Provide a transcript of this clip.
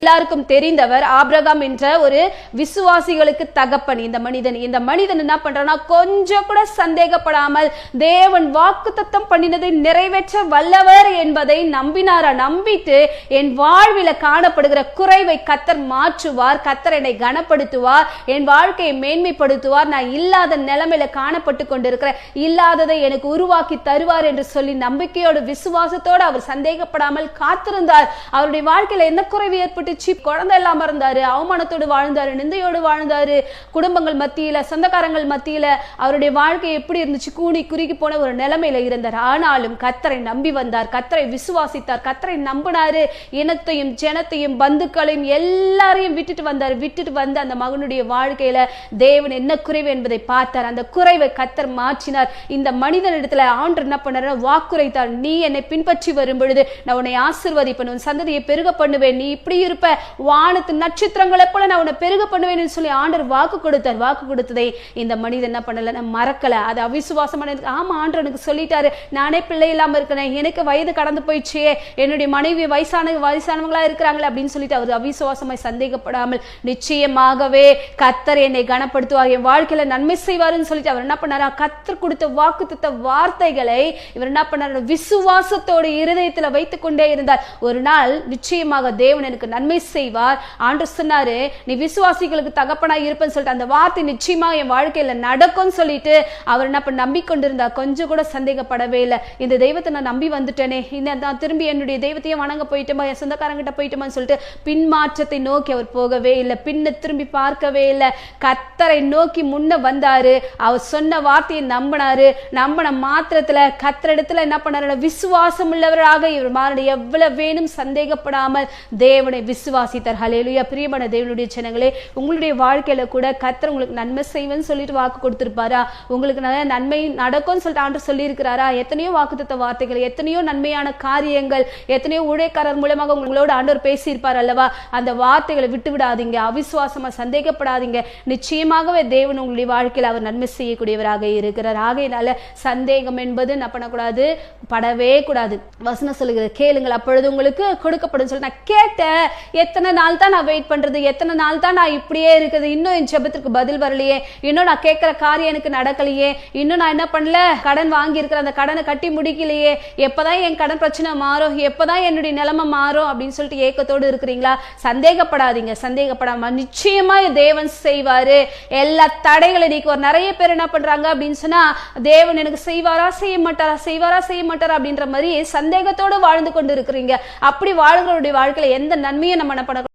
எல்லாருக்கும் தெரிந்தவர் ஆபிரகாம் என்ற ஒரு விசுவாசிகளுக்கு தகப்பன். இந்த மனிதன் என்ன பண்றானா, கொஞ்சம் கூட சந்தேகப்படாமல் தேவன் வாக்குத்தத்தம் பண்ணினதை நிறைவேற்ற வல்லவர் என்பதை நம்பிட்டு என் வாழ்வில காணப்படுகிற குறைவை கர்த்தர் மாற்றுவார், கர்த்தர் என்னை கனப்படுத்துவார், என் வாழ்க்கையை மேன்மைப்படுத்துவார், நான் இல்லாத நிலைமையில காணப்பட்டு கொண்டிருக்கிற இல்லாததை எனக்கு உருவாக்கி தருவார் என்று சொல்லி நம்பிக்கையோடு விசுவாசத்தோடு அவர் சந்தேகப்படாமல் காத்திருந்தார். அவருடைய வாழ்க்கையில என்ன குறைவு ஏற்பட்டு குழந்தை இல்லாம இருந்தாரு, அவமானத்தோடு வாழ்ந்தாரு, நிந்தையோடு வாழ்ந்தாரு, குடும்பங்கள் மத்தியில சொந்தக்காரங்கள் மத்தியில அவருடைய வாழ்க்கை எப்படி இருந்துச்சு, கூடி குறுகி போன ஒரு நிலைமையில இருந்தார். ஆனாலும் கர்த்தரை நம்பி வந்தார், கர்த்தரை விசுவாசித்தார், கர்த்தரை நம்பினாரு. இனத்தையும் ஜனத்தையும் பந்துக்களையும் எல்லாரையும் விட்டுட்டு வந்து அந்த மகனுடைய வாழ்க்கையில தேவன் என்ன குறைவு என்பதை பார்த்தார். அந்த குறைவை கர்த்தர் மாற்றினார். இந்த மனிதனிடத்துல ஆண்டவர் என்ன பண்ணாரு, வாக்குரைத்தார். நீ என்னை பின்பற்றி வரும் பொழுது நான் உன்னை ஆசீர்வதிப்பேன், உன் சந்ததியை பெருக பண்ணுவேன், நீ இப்படி இருப்ப, வானத்து நட்சத்திரங்களை போல நான் உன்னை பெருக பண்ணுவேன்னு சொல்லி ஆண்டவர் வாக்கு கொடுத்தார். வாக்கு கொடுத்ததை இந்த மனிதன் என்ன பண்ணல, நான் மறக்கல. அது அவிசுவாசமான, ஆமா ஆண்டவர் எனக்கு சொல்லிட்டாரு, நானே பிள்ளை இல்லாம இருக்கிறேன், எனக்கு வயது கடந்து போயிடுச்சே, என்னுடைய மனைவி வயசானவங்களா இருக்கிறாங்களே அப்படின்னு சொல்லிட்டு அவர் அவிசுவாசமாய் சந்தேகப்படாமல் நிச்சயமாகவே கர்த்தர் என்னை கனப்படுத்துவார், என் வாழ்க்கையில நன்மை செய்வாருன்னு சொல்லிட்டு அவர் என்ன பண்ணாரா, கர்த்தர் கொடுத்த வாக்குத்தத்த வார்த்தைகளை இவர் என்ன பண்ணாரு, விசுவாசத்தோடு இருதயத்துல வைத்துக் கொண்டே இருந்தார். ஒரு நாள் நிச்சயமாக தேவன் எனக்கு நன்மை செய்வார். ஆண்டவர் சொன்னாரு, நீ விசுவாசிகளுக்கு தகப்பனா இருப்பேன்னு சொல்லிட்டு அந்த வார்த்தை நிச்சயமா என் வாழ்க்கையில நடக்கும்னு சொல்லிட்டு அவர் என்ன பண்ண நம்பிக்கொண்டிருந்தார். கொஞ்சம் கூட சந்தேகப்படவே இல்லை. இந்த தெய்வத்தை நான் நம்பி வந்துட்டேனே, நான் திரும்பி என்னுடைய தெய்வத்தையும் வணங்க போயிட்டோமா, என் சொந்தக்காரங்கிட்ட போயிட்டோமான்னு சொல்லிட்டு பின்மாற்றத்தை நோக்கி அவர் போகவே இல்லை, பின்ன திரும்பி பார்க்கவே இல்லை. கர்த்தரை நோக்கி முன்ன வந்தாரு. அவர் சொன்ன வார்த்தையை நம்பின மாத்திரத்துல கர்த்தரிடத்துல என்ன பண்ணாரு, விசுவாசம் உள்ளவராக இவர் மாறி எவ்வளவு வேணும் சந்தேகப்படாமல் தேவனை விசுவாசித்தார். ஹல்லேலூயா. பிரியமான தேவனுடைய ஜனங்களே, உங்களுடைய வாழ்க்கையில கூட கர்த்தர் உங்களுக்கு நன்மை செய்வேன்னு சொல்லிட்டு வாக்கு கொடுத்திருப்பாரா, உங்களுக்கு நல்ல நன்மை நடக்கும்னு சொல்லிட்டு ஆண்டவர் சொல்லி இருக்கிறாரா? எத்தனையோ வாக்குத்தத்த வார்த்தைகள், எத்தனையோ நன்மையான காரியங்கள், எத்தனையோ ஊழியக்காரர் மூலமாக உங்களோட ஆண்டவர் பேசியிருப்பார் அல்லவா? அந்த வார்த்தைகளை விட்டு விடாதீங்க, அவிசுவாசமா சந்தேகப்படாதீங்க. நிச்சயமாகவே தேவன் உங்களுடைய வாழ்க்கையில் அவர் நன்மை செய்யக்கூடியவராக இருக்கிறார். ஆகையினால சந்தேகம் என்பது என்ன பண்ணக்கூடாது, படவே கூடாது. வசனம் சொல்லுகிற கேளுங்கள் அப்பொழுது உங்களுக்கு கொடுக்கப்படும் சொல்லி நான் கேட்டேன். எத்தனை நாள் தான் நான் வெயிட் பண்றது, எத்தனை நாள் தான் நான் இப்படியே இருக்குது, இன்னும் என் ஜெபத்திற்கு பதில் வரலையே, இன்னும் நான் கேட்கிற காரியம் எனக்கு நடக்கலையே, இன்னும் நான் என்ன பண்ணல, கடன் வாங்கி இருக்கிற அந்த கடனை கட்டி முடிக்கலையே, எப்பதான் என் கடன் பிரச்சனை மாறும், எப்பதான் என்னுடைய நிலைமை மாறும் அப்படின்னு சொல்லிட்டு ஏக்கத்தோடு இருக்கிறீங்களா? சந்தேகப்படாம நிச்சயமா தேவன் செய்வாரு. எல்லா தடைகளை நீக்கு ஒரு நிறைய பேர் என்ன பண்றாங்க அப்படின்னு சொன்னா, தேவன் எனக்கு செய்வாரா செய்ய மாட்டாரா அப்படின்ற மாதிரி சந்தேகத்தோடு வாழ்ந்து கொண்டு இருக்கிறீங்க. அப்படி வாழ்கிறவருடைய வாழ்க்கையில எந்த நன்மையை நம்ம என்ன பண்ண